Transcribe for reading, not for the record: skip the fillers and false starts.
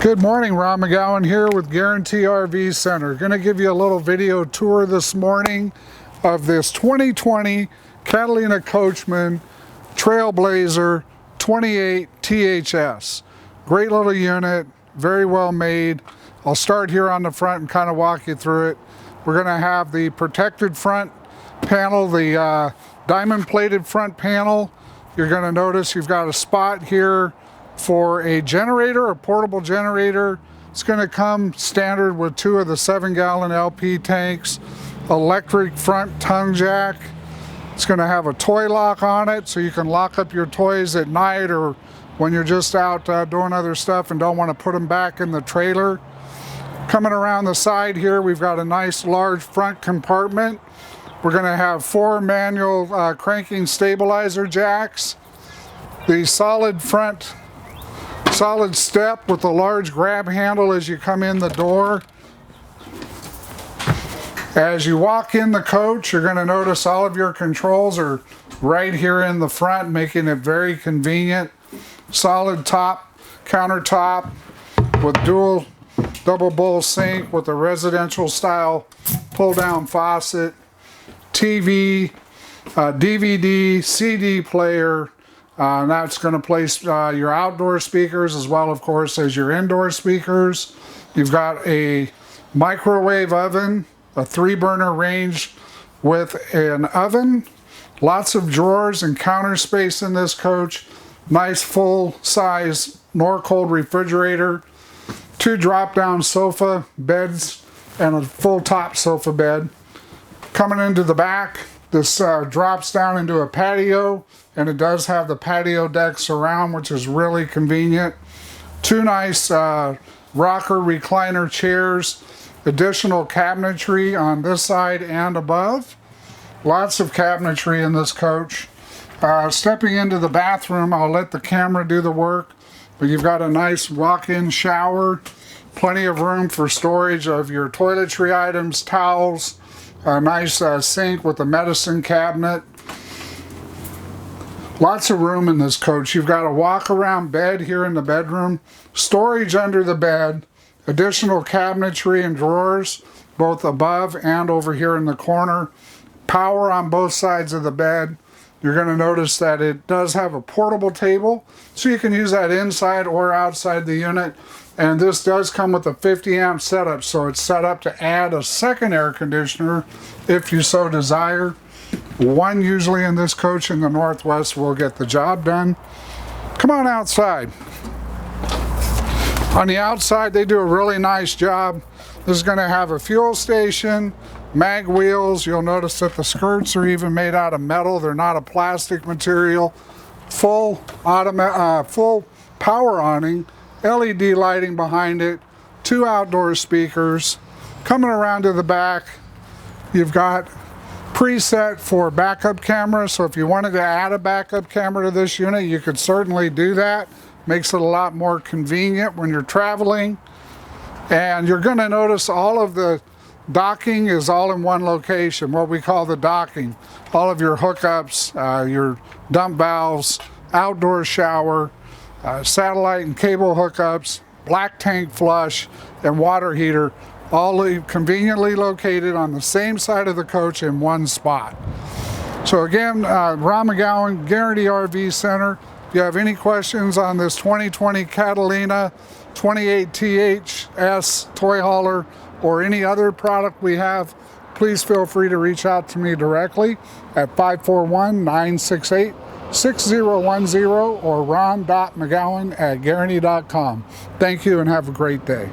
Good morning, Ron McGowan here with Guaranty RV Center. Going to give you a little video tour this morning of this 2020 Catalina Coachmen Trail Blazer 28 THS. Great little unit, very well made. I'll start here on the front and kind of walk you through it. We're going to have the protected front panel, the diamond plated front panel. You're going to notice you've got a spot here for a generator, a portable generator. It's going to come standard with 2 of the 7-gallon LP tanks, electric front tongue jack. It's going to have a toy lock on it so you can lock up your toys at night or when you're just out doing other stuff and don't want to put them back in the trailer. Coming around the side here, we've got a nice large front compartment. We're going to have 4 manual cranking stabilizer jacks. The solid step with a large grab handle as you come in the door. As you walk in the coach, you're going to notice all of your controls are right here in the front, making it very convenient. Solid top countertop with dual double bowl sink with a residential style pull down faucet, TV, DVD, CD player. That's going to place your outdoor speakers as well, of course, as your indoor speakers. You've got a microwave oven, a 3-burner range with an oven, lots of drawers and counter space in this coach, nice full-size Norcold refrigerator, 2 drop-down sofa beds, and a full-top sofa bed. Coming into the back, this drops down into a patio, and it does have the patio deck surround, which is really convenient. 2 nice rocker recliner chairs, additional cabinetry on this side and above. Lots of cabinetry in this coach. Stepping into the bathroom, I'll let the camera do the work, but you've got a nice walk-in shower, plenty of room for storage of your toiletry items, towels, a nice sink with a medicine cabinet. Lots of room in this coach. You've got a walk-around bed here in the bedroom, storage under the bed, additional cabinetry and drawers, both above and over here in the corner. Power on both sides of the bed. You're going to notice that it does have a portable table, so you can use that inside or outside the unit. And this does come with a 50 amp setup, so it's set up to add a second air conditioner if you so desire. 1 usually in this coach in the Northwest will get the job done. Come on outside. On the outside, they do a really nice job. This is going to have a fuel station, mag wheels. You'll notice that the skirts are even made out of metal. They're not a plastic material. Full power awning, LED lighting behind it, 2 outdoor speakers. Coming around to the back, you've got preset for backup camera, so if you wanted to add a backup camera to this unit, you could certainly do that. Makes it a lot more convenient when you're traveling. And you're going to notice all of the docking is all in one location, what we call the docking. All of your hookups, your dump valves, outdoor shower, satellite and cable hookups, black tank flush, and water heater, all conveniently located on the same side of the coach in one spot. So again, Ron McGowan, Guaranty RV Center. If you have any questions on this 2020 Catalina 28 THS toy hauler or any other product we have, please feel free to reach out to me directly at 541-968-6010 or ron.mcgowan@guaranty.com. Thank you and have a great day.